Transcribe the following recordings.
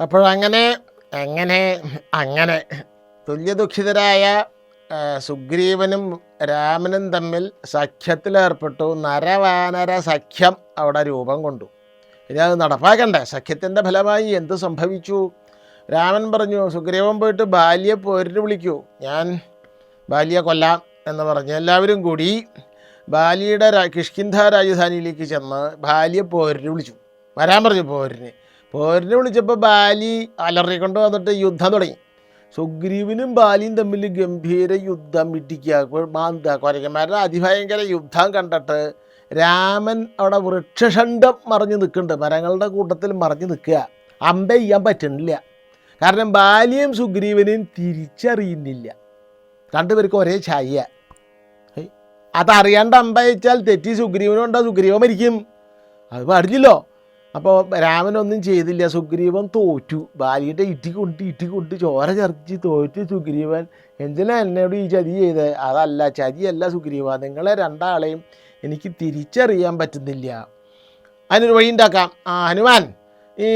അപ്പോഴങ്ങനെ അങ്ങനെ അങ്ങനെ തുല്യദുഃഖിതരായ സുഗ്രീവനും രാമനും തമ്മിൽ സഖ്യത്തിലേർപ്പെട്ടു. നരവാനര സഖ്യം അവിടെ രൂപം കൊണ്ടു. ഇനി അത് നടപ്പാക്കണ്ടേ? സഖ്യത്തിൻ്റെ ഫലമായി എന്ത് സംഭവിച്ചു? രാമൻ പറഞ്ഞു, സുഗ്രീവൻ പോയിട്ട് ബാലിയെ പോരിന് വിളിക്കൂ, ഞാൻ ബാലിയെ കൊല്ലാം എന്ന് പറഞ്ഞ് എല്ലാവരും കൂടി ബാലിയുടെ കിഷ്കിന്ധ രാജധാനിയിലേക്ക് ചെന്ന് ബാലിയെ പോരിന് വിളിച്ചു. വരാൻ പറഞ്ഞു. പോരിന് വിളിച്ചപ്പോൾ ബാലി അലറിക്കൊണ്ട് വന്നിട്ട് യുദ്ധം തുടങ്ങി. സുഗ്രീവനും ബാലിയും തമ്മിൽ ഗംഭീര യുദ്ധം ഇട്ടിക്കുക. കൊരങ്ങന്മാരുടെ അതിഭയങ്കര യുദ്ധം കണ്ടിട്ട് രാമൻ അവിടെ വൃക്ഷഷണ്ഡം മറിഞ്ഞ് നിൽക്കുന്നുണ്ട്. മരങ്ങളുടെ കൂട്ടത്തിൽ മറിഞ്ഞ് നിൽക്കുക. അമ്പ ചെയ്യാൻ പറ്റുന്നില്ല. കാരണം ബാലിയും സുഗ്രീവനെയും തിരിച്ചറിയുന്നില്ല. രണ്ടുപേർക്ക് ഒരേ ഛായ. അതറിയാണ്ട് അമ്പ അയച്ചാൽ തെറ്റി സുഗ്രീവനുണ്ടോ, സുഗ്രീവൻ മരിക്കും. അത് പാടില്ലല്ലോ. അപ്പോൾ രാമനൊന്നും ചെയ്തില്ല. സുഗ്രീവൻ തോറ്റു. ബാലിയുടെ ഇട്ടിക്കൊണ്ട് ചോര ചർച്ച് തോറ്റു സുഗ്രീവൻ. എന്തിനാ എന്നോട് ഈ ചതി ചെയ്തത്? അതല്ല, ചതിയല്ല സുഗ്രീവ, നിങ്ങളെ രണ്ടാളെയും എനിക്ക് തിരിച്ചറിയാൻ പറ്റുന്നില്ല. അതിനൊരു വഴി ഉണ്ടാക്കാം. ഹനുമാൻ ഈ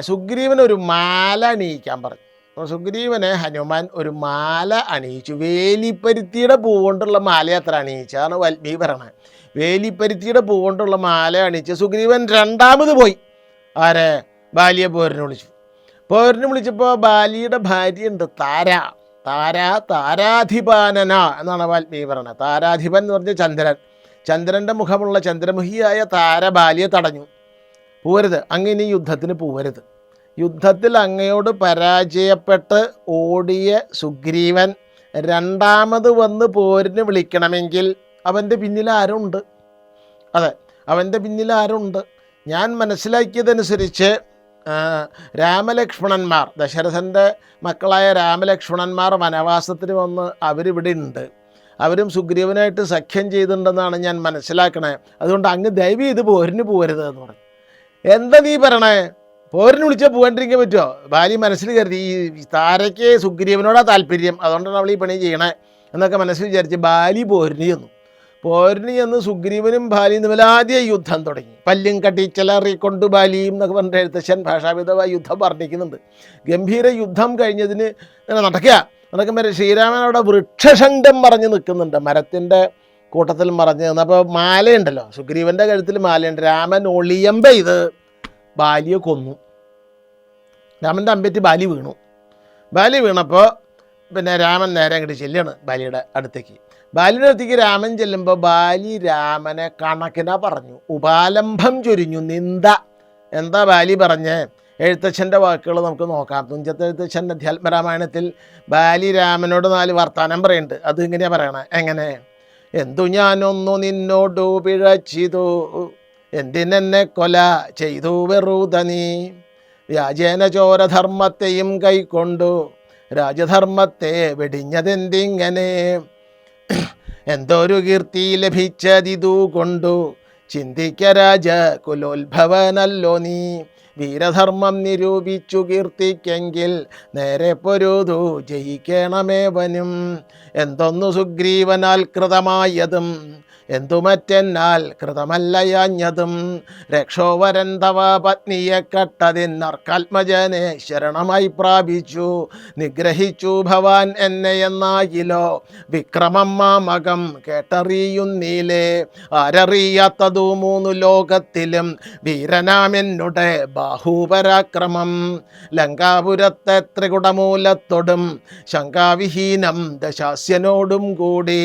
സുഗ്രീവനൊരു മാല അണിയിക്കാൻ പറഞ്ഞു. അപ്പോൾ സുഗ്രീവനെ ഹനുമാൻ ഒരു മാല അണിയിച്ചു. വേലിപ്പരുത്തിയുടെ പൂവുകൊണ്ടുള്ള മാല അത്ര അണിയിച്ചാണ് വാൽമീകി പറയണത്. വേലിപ്പരുത്തിയുടെ പൂവുകൊണ്ടുള്ള മാല അണിച്ച് സുഗ്രീവൻ രണ്ടാമത് പോയി. ബാലിയെ പോരിന് വിളിച്ചപ്പോൾ ബാലിയുടെ ഭാര്യയുണ്ട്, താരാധിപാനന എന്നാണ് വാൽമീകി പറയണത്. താരാധിപൻ എന്ന് പറഞ്ഞാൽ ചന്ദ്രൻ്റെ മുഖമുള്ള ചന്ദ്രമുഖിയായ താര ബാലിയെ തടഞ്ഞു. പോവരുത്, അങ്ങനെ യുദ്ധത്തിന് പോവരുത്. യുദ്ധത്തിൽ അങ്ങയോട് പരാജയപ്പെട്ട് ഓടിയ സുഗ്രീവൻ രണ്ടാമത് വന്ന് പോരിന് വിളിക്കണമെങ്കിൽ അവൻ്റെ പിന്നിൽ ആരുണ്ട്? അതെ, അവൻ്റെ പിന്നിൽ ആരുണ്ട്? ഞാൻ മനസ്സിലാക്കിയതനുസരിച്ച് രാമലക്ഷ്മണന്മാർ, ദശരഥൻ്റെ മക്കളായ രാമലക്ഷ്മണന്മാർ വനവാസത്തിന് വന്ന് അവരിവിടെ ഉണ്ട്. അവരും സുഗ്രീവനായിട്ട് സഖ്യം ചെയ്തിട്ടുണ്ടെന്നാണ് ഞാൻ മനസ്സിലാക്കണേ. അതുകൊണ്ട് അങ്ങ് ദയവ് ചെയ്ത് പോരിന് പോകരുത് എന്ന് പറഞ്ഞു. എന്താ നീ പറയണേ? പോരിന് വിളിച്ചാൽ പോകാണ്ടിരിക്കാൻ പറ്റുമോ? ബാലി മനസ്സിൽ കരുതി ഈ താരയ്ക്ക് സുഗ്രീവനോടാ താല്പര്യം, അതുകൊണ്ടാണ് അവൾ ഈ പണി ചെയ്യണേ എന്നൊക്കെ മനസ്സിൽ വിചാരിച്ച് ബാലി പോരിന് ചെന്ന് സുഗ്രീവനും ബാലിയും തമ്മിൽ ആദ്യ യുദ്ധം തുടങ്ങി. പല്ലും കട്ടിച്ചലറിക്കൊണ്ട് ബാലിയും എന്നൊക്കെ പറഞ്ഞിട്ട് എഴുത്തച്ഛൻ ഭാഷാവിധമായ യുദ്ധം വർണ്ണിക്കുന്നുണ്ട്. ഗംഭീര യുദ്ധം കഴിഞ്ഞതിന് നടക്കുമ്പോൾ ശ്രീരാമൻ അവിടെ വൃക്ഷഷണ്ഡം മറഞ്ഞ് നിൽക്കുന്നുണ്ട്. മരത്തിൻ്റെ കൂട്ടത്തിൽ മറഞ്ഞ് നിന്നപ്പോൾ മാലയുണ്ടല്ലോ, സുഗ്രീവൻ്റെ കഴുത്തിൽ മാലയുണ്ട്. രാമൻ ഒളിയമ്പ ചെയ്ത് ബാലിയെ കൊന്നു. രാമൻ്റെ അമ്പേറ്റ് ബാലി വീണപ്പോൾ രാമൻ നേരെ അങ്ങോട്ട് ചെല്ലാണ് ബാലിയുടെ അടുത്തേക്ക്. രാമൻ ചെല്ലുമ്പോൾ ബാലി രാമനെ കണക്കിനാ പറഞ്ഞു, ഉപാലംഭം ചൊരിഞ്ഞു, നിന്ദ. എന്താ ബാലി പറഞ്ഞേ? എഴുത്തച്ഛൻ്റെ വാക്കുകൾ നമുക്ക് നോക്കാം. തുഞ്ചത്ത് എഴുത്തച്ഛൻ അധ്യാത്മരാമായണത്തിൽ ബാലി രാമനോട് 4 വർത്താനം പറയുന്നുണ്ട്. അത് ഇങ്ങനെയാണ് പറയണേ. എങ്ങനെ? എന്തു ഞാനൊന്നു നിന്നോടു പിഴച്ചിതു, എന്തിനെന്നെ കൊല ചെയ്തു വെറുത നീ, വ്യാജേന ചോരധർമ്മത്തെയും കൈക്കൊണ്ടു രാജധർമ്മത്തെ വെടിഞ്ഞതെന്തിങ്ങനെ, എന്തൊരു കീർത്തി ലഭിച്ചതിതു കൊണ്ടു ചിന്തിക്ക രാജ കുലോത്ഭവനല്ലോ നീ, വീരധർമ്മം നിരൂപിച്ചു കീർത്തിക്കെങ്കിൽ നേരെ പൊരുതു ജയിക്കണമേവനും, എന്തൊന്നു സുഗ്രീവനാൽ കൃതമായതും എന്തു മറ്റെന്നാൽ കൃതമല്ലയാഞ്ഞതും, രക്ഷോവരൻ തവ പത്നിയെ കട്ടതിന്നർക്കാത്മജനെ ശരണമായി പ്രാപിച്ചു, നിഗ്രഹിച്ചു ഭവാൻ എന്നെ എന്നാകിലോ വിക്രമം മാമകം കേട്ടറിയുന്നീലേ, ആരറിയാത്തതു 3 ലോകത്തിലും വീരനാമെന്നുടെ ബാഹുപരാക്രമം, ലങ്കാപുരത്തെ ത്രികുടമൂലത്തോടും ശങ്കാവിഹീനം ദശാസ്യനോടും കൂടി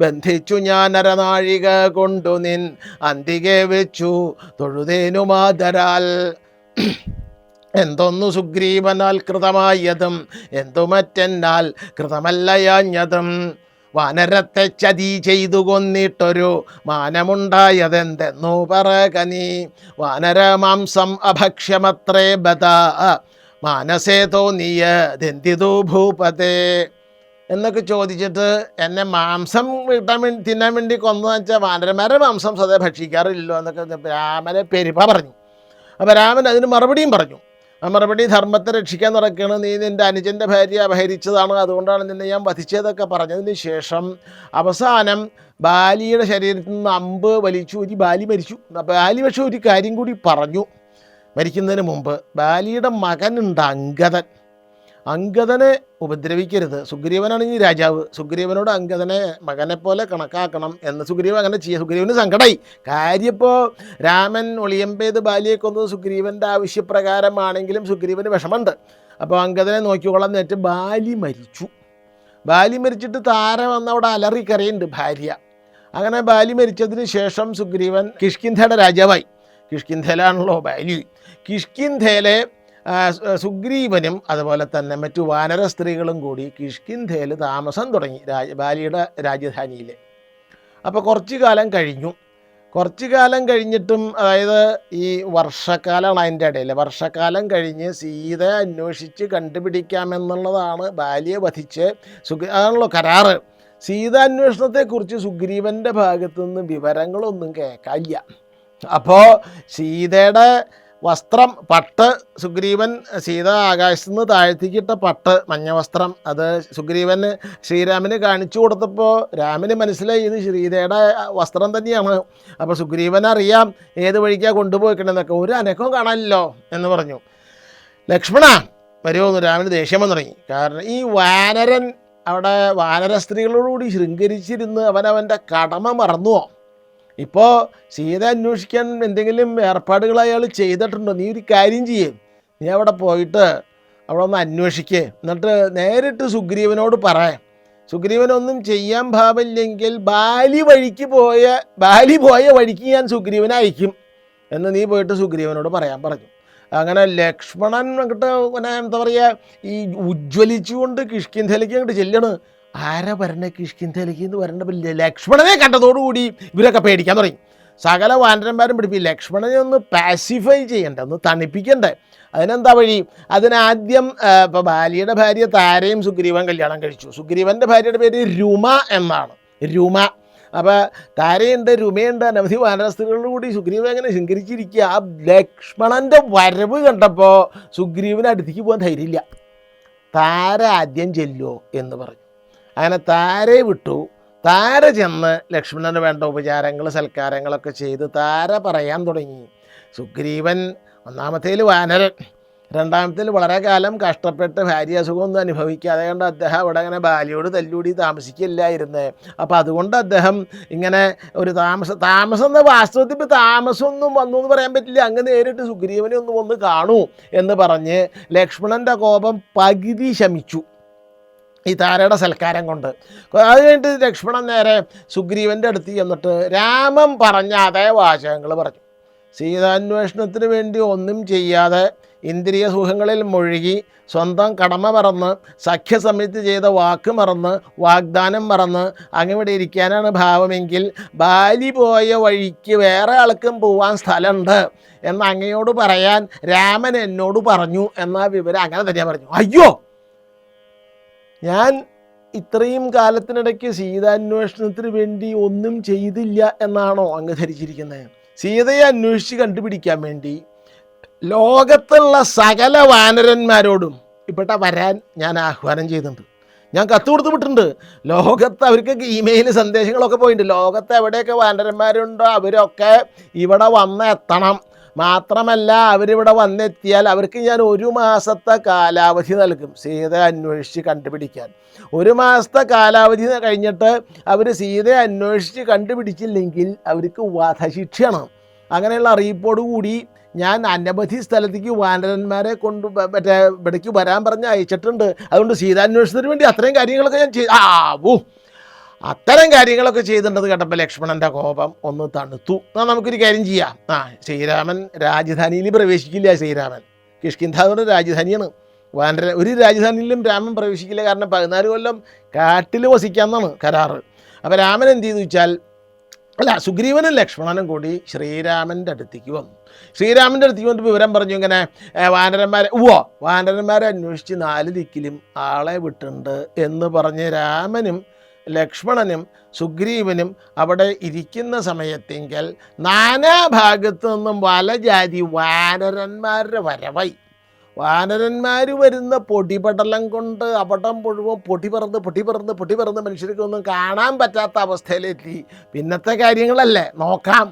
ബന്ധിച്ചു ഞാൻ അരനാഴി കൊണ്ടു നിൻ അന്തികെ വെച്ചു തൊഴുതേനുമാതരാൽ, എന്തൊന്നു സുഗ്രീവനാൽ കൃതമായതും എന്തു മറ്റെന്നാൽ കൃതമല്ലയാഞ്ഞതും, വാനരത്തെ ചതി ചെയ്തു കൊന്നിട്ടൊരു മാനമുണ്ടായതെന്തെന്നു പറക നീ, വാനരമാംസം അഭക്ഷ്യമത്രേ ബത മാനസേ തോന്നിയതെന്തിതു ഭൂപതേ എന്നൊക്കെ ചോദിച്ചിട്ട് എന്നെ മാംസം തിന്നാൻ വേണ്ടി കൊന്നതെന്ന് വെച്ചാൽ വാനരന്മാരുടെ മാംസം സദാ ഭക്ഷിക്കാറില്ലല്ലോ എന്നൊക്കെ രാമനെ പെരുപ്പ പറഞ്ഞു. അപ്പോൾ രാമൻ അതിന് മറുപടിയും പറഞ്ഞു. ആ മറുപടി ധർമ്മത്തെ രക്ഷിക്കാൻ നടക്കുകയാണ്, നീ നിൻ്റെ അനുജൻ്റെ ഭാര്യ അപഹരിച്ചതാണ്, അതുകൊണ്ടാണ് നിന്നെ ഞാൻ വധിച്ചതൊക്കെ പറഞ്ഞതിന് ശേഷം അവസാനം ബാലിയുടെ ശരീരത്തിൽ നിന്ന് അമ്പ് വലിച്ചൂരി ബാലി മരിച്ചു. ബാലി പക്ഷേ ഒരു കാര്യം കൂടി പറഞ്ഞു. മരിക്കുന്നതിന് മുമ്പ് ബാലിയുടെ മകനുണ്ട് അംഗദൻ. അംഗദനെ ഉപദ്രവിക്കരുത്. സുഗ്രീവനാണ് ഈ രാജാവ്. സുഗ്രീവനോട് അംഗദനെ മകനെ പോലെ കണക്കാക്കണം എന്ന് സുഗ്രീവൻ അങ്ങനെ ചെയ്യുക. സുഗ്രീവന് സങ്കടമായി. കാര്യം ഇപ്പോൾ രാമൻ ഒളിയമ്പേത് ബാലിയെ കൊന്നത് സുഗ്രീവൻ്റെ ആവശ്യപ്രകാരമാണെങ്കിലും സുഗ്രീവന് വിഷമമുണ്ട്. അപ്പോൾ അംഗദനെ നോക്കിക്കോളാം നേറ്റ് ബാലി മരിച്ചു. ബാലി മരിച്ചിട്ട് താര വന്ന് അവിടെ അലറിക്കരയുണ്ട് ഭാര്യ. അങ്ങനെ ബാലി മരിച്ചതിന് ശേഷം സുഗ്രീവൻ കിഷ്കിന്ധയുടെ രാജാവായി. കിഷ്കിന്ധയിലാണല്ലോ ബാലി. കിഷ്കിന്ധയിലെ സുഗ്രീവനും അതുപോലെ തന്നെ മറ്റു വാനര സ്ത്രീകളും കൂടി കിഷ്കിന്ധയിൽ താമസം തുടങ്ങി, ബാലിയുടെ രാജധാനിയിൽ. അപ്പോൾ കുറച്ചു കാലം കഴിഞ്ഞു. കുറച്ചു കാലം കഴിഞ്ഞിട്ടും, അതായത് ഈ വർഷക്കാലമാണ് അതിൻ്റെ ഇടയിൽ. വർഷക്കാലം കഴിഞ്ഞ് സീത അന്വേഷിച്ച് കണ്ടുപിടിക്കാമെന്നുള്ളതാണ് ബാലിയെ വധിച്ച് അതാണല്ലോ കരാറ്. സീതാന്വേഷണത്തെക്കുറിച്ച് സുഗ്രീവൻ്റെ ഭാഗത്തു നിന്ന് വിവരങ്ങളൊന്നും കേൾക്കാനില്ല. അപ്പോൾ സീതയുടെ വസ്ത്രം, പട്ട്, സുഗ്രീവൻ സീത ആകാശത്തു നിന്ന് താഴ്ത്തിക്കിട്ട പട്ട്, മഞ്ഞ വസ്ത്രം, അത് സുഗ്രീവന് ശ്രീരാമന് കാണിച്ചു കൊടുത്തപ്പോൾ രാമന് മനസ്സിലായി ഇത് സീതയുടെ വസ്ത്രം തന്നെയാണ്. അപ്പോൾ സുഗ്രീവൻ അറിയാം ഏത് വഴിക്കാണ് കൊണ്ടുപോയിക്കണമെന്നൊക്കെ. ഒരു അനക്കവും കാണാനില്ലോ എന്ന് പറഞ്ഞു. ലക്ഷ്മണ വരുമോന്ന് രാമന് ദേഷ്യം വന്നു തുടങ്ങി. കാരണം ഈ വാനരൻ അവിടെ വാനര സ്ത്രീകളോടുകൂടി ശൃംഗരിച്ചിരുന്ന് അവനവൻ്റെ കടമ മറന്നുവോ? ഇപ്പോൾ സീത അന്വേഷിക്കാൻ എന്തെങ്കിലും ഏർപ്പാടുകൾ അയാൾ ചെയ്തിട്ടുണ്ടോ? നീ ഒരു കാര്യം ചെയ്യേ, നീ അവിടെ പോയിട്ട് അവിടെ ഒന്ന് അന്വേഷിക്കേ, എന്നിട്ട് നേരിട്ട് സുഗ്രീവനോട് പറയാം. സുഗ്രീവനൊന്നും ചെയ്യാൻ ഭാവമില്ലെങ്കിൽ ബാലി പോയ വഴിക്ക് ഞാൻ സുഗ്രീവനെ അയക്കും എന്ന് നീ പോയിട്ട് സുഗ്രീവനോട് പറയാൻ പറഞ്ഞു. അങ്ങനെ ലക്ഷ്മണൻ അങ്ങോട്ട് എന്താ പറയുക, ഈ ഉജ്ജ്വലിച്ചുകൊണ്ട് കിഷ്കിന്ധയിലേക്ക് അങ്ങോട്ട് ചെല്ലണ്. ആരാ വരണേ കിഷ്കിന്ധയിലേക്ക് എന്ന് വരേണ്ട? ലക്ഷ്മണനെ കണ്ടതോടുകൂടി ഇവരൊക്കെ പേടിക്കാൻ തുടങ്ങി. സകല വാനരന്മാരും പിടിപ്പിക്കും. ലക്ഷ്മണനെ ഒന്ന് പാസിഫൈ ചെയ്യണ്ടേ, ഒന്ന് തണുപ്പിക്കണ്ടേ. അതിനെന്താ വഴി? അതിനാദ്യം ഇപ്പോൾ ബാലിയുടെ ഭാര്യ താരയും സുഗ്രീവൻ കല്യാണം കഴിച്ചു. സുഗ്രീവൻ്റെ ഭാര്യയുടെ പേര് രുമ എന്നാണ്, രുമ. അപ്പോൾ താരയുണ്ട്, രുമയുണ്ട്, അനവധി വാനര സ്ത്രീകളോടുകൂടി സുഗ്രീവൻ അങ്ങനെ ശൃംഗരിച്ചിരിക്കുക. ആ ലക്ഷ്മണൻ്റെ വരവ് കണ്ടപ്പോൾ സുഗ്രീവന് അടുത്തേക്ക് പോകാൻ ധൈര്യമില്ല. താര ആദ്യം ചെല്ലോ എന്ന് പറഞ്ഞു. അങ്ങനെ താരയെ വിട്ടു. താര ചെന്ന് ലക്ഷ്മണന് വേണ്ട ഉപചാരങ്ങൾ സൽക്കാരങ്ങളൊക്കെ ചെയ്ത് താര പറയാൻ തുടങ്ങി. സുഗ്രീവൻ ഒന്നാമത്തേൽ വാനരൻ, രണ്ടാമത്തേൽ വളരെ കാലം കഷ്ടപ്പെട്ട് ഭാര്യാസുഖമൊന്നും അനുഭവിക്കാതെ കൊണ്ട് അദ്ദേഹം അവിടെ അങ്ങനെ ബാലിയോട് തല്ലൂടി താമസിക്കില്ലായിരുന്നേ. അപ്പോൾ അതുകൊണ്ട് അദ്ദേഹം ഇങ്ങനെ ഒരു താമസം എന്ന വാസ്തവത്തിൽ ഇപ്പോൾ താമസമൊന്നും വന്നു എന്ന് പറയാൻ പറ്റില്ല. അങ്ങ് നേരിട്ട് സുഗ്രീവനെ ഒന്ന് കാണൂ എന്ന് പറഞ്ഞ് ലക്ഷ്മണൻ്റെ കോപം പകുതി ശമിച്ചു ഈ താരയുടെ സൽക്കാരം കൊണ്ട്. അത് കഴിഞ്ഞിട്ട് ലക്ഷ്മണൻ നേരെ സുഗ്രീവൻ്റെ അടുത്ത് ചെന്നിട്ട് രാമൻ പറഞ്ഞ അതേ വാചകങ്ങൾ പറഞ്ഞു. സീതാന്വേഷണത്തിന് വേണ്ടി ഒന്നും ചെയ്യാതെ ഇന്ദ്രിയ സുഖങ്ങളിൽ മുഴുകി സ്വന്തം കടമ മറന്ന് സഖ്യസമിതി ചെയ്ത വാക്ക് മറന്ന് വാഗ്ദാനം മറന്ന് അങ്ങനെ ഇരിക്കാനാണ് ഭാവമെങ്കിൽ ബാലി പോയ വഴിക്ക് വേറെ ആൾക്കും പോവാൻ സ്ഥലമുണ്ട് എന്ന് അങ്ങയോട് പറയാൻ രാമൻ എന്നോട് പറഞ്ഞു എന്ന വിവരം അങ്ങനെ തന്നെയാണ് പറഞ്ഞു. അയ്യോ, ഞാൻ ഇത്രയും കാലത്തിനിടയ്ക്ക് സീതാന്വേഷണത്തിന് വേണ്ടി ഒന്നും ചെയ്തില്ല എന്നാണോ അങ്ങ് ധരിച്ചിരിക്കുന്നത്? സീതയെ അന്വേഷിച്ച് കണ്ടുപിടിക്കാൻ വേണ്ടി ലോകത്തുള്ള സകല വാനരന്മാരോടും ഇവിടെ വരാൻ ഞാൻ ആഹ്വാനം ചെയ്തിട്ടുണ്ട്. ഞാൻ കത്ത് കൊടുത്ത് വിട്ടിട്ടുണ്ട്. ലോകത്ത് അവർക്കൊക്കെ ഇമെയിൽ സന്ദേശങ്ങളൊക്കെ പോയിട്ടുണ്ട്. ലോകത്ത് എവിടെയൊക്കെ വാനരന്മാരുണ്ടോ അവരൊക്കെ ഇവിടെ വന്നെത്തണം. മാത്രമല്ല അവരിവിടെ വന്നെത്തിയാൽ അവർക്ക് ഞാൻ 1 മാസത്തെ കാലാവധി നൽകും സീത അന്വേഷിച്ച് കണ്ടുപിടിക്കാൻ. 1 മാസത്തെ കാലാവധി കഴിഞ്ഞിട്ട് അവർ സീതയെ അന്വേഷിച്ച് കണ്ടുപിടിച്ചില്ലെങ്കിൽ അവർക്ക് വധശിക്ഷയാണ്. അങ്ങനെയുള്ള അറിയിപ്പോടുകൂടി ഞാൻ അനവധി സ്ഥലത്തേക്ക് വാനരന്മാരെ കൊണ്ട് ഇവിടേക്ക് വരാൻ പറഞ്ഞ് അയച്ചിട്ടുണ്ട്. അതുകൊണ്ട് സീതാന്വേഷണത്തിന് വേണ്ടി അത്രയും കാര്യങ്ങളൊക്കെ ഞാൻ അത്തരം കാര്യങ്ങളൊക്കെ ചെയ്തിട്ടുണ്ടെന്ന് കേട്ടപ്പോൾ ലക്ഷ്മണൻ്റെ കോപം ഒന്ന് തണുത്തു. എന്നാൽ നമുക്കൊരു കാര്യം ചെയ്യാം. ശ്രീരാമൻ രാജധാനിയിൽ പ്രവേശിക്കില്ല. ശ്രീരാമൻ കിഷ്കിന്ധായുടെ രാജധാനിയാണ്. വാനര ഒരു രാജധാനിയിലും രാമൻ പ്രവേശിക്കില്ല. കാരണം 14 കൊല്ലം കാട്ടിൽ വസിക്കാമെന്നാണ് കരാറ്. അപ്പോൾ രാമൻ എന്ത് ചെയ്തു വെച്ചാൽ സുഗ്രീവനും ലക്ഷ്മണനും കൂടി ശ്രീരാമൻ്റെ അടുത്തേക്ക് വന്നു. ശ്രീരാമൻ്റെ അടുത്തേക്ക് വന്നിട്ട് വിവരം പറഞ്ഞു. ഇങ്ങനെ വാനരന്മാരെ അന്വേഷിച്ച് 4 ദിക്കിലും ആളെ വിട്ടുണ്ട് എന്ന് പറഞ്ഞ് രാമനും ലക്ഷ്മണനും സുഗ്രീവനും അവിടെ ഇരിക്കുന്ന സമയത്തെങ്കിൽ നാനാഭാഗത്തു നിന്നും വലജാതി വാനരന്മാരുടെ വരവായി. വാനരന്മാർ വരുന്ന പൊടിപടലം കൊണ്ട് അവിടം മുഴുവൻ പൊട്ടി പറന്ന് മനുഷ്യർക്കൊന്നും കാണാൻ പറ്റാത്ത അവസ്ഥയിലെത്തി. പിന്നത്തെ കാര്യങ്ങളല്ലേ നോക്കാം.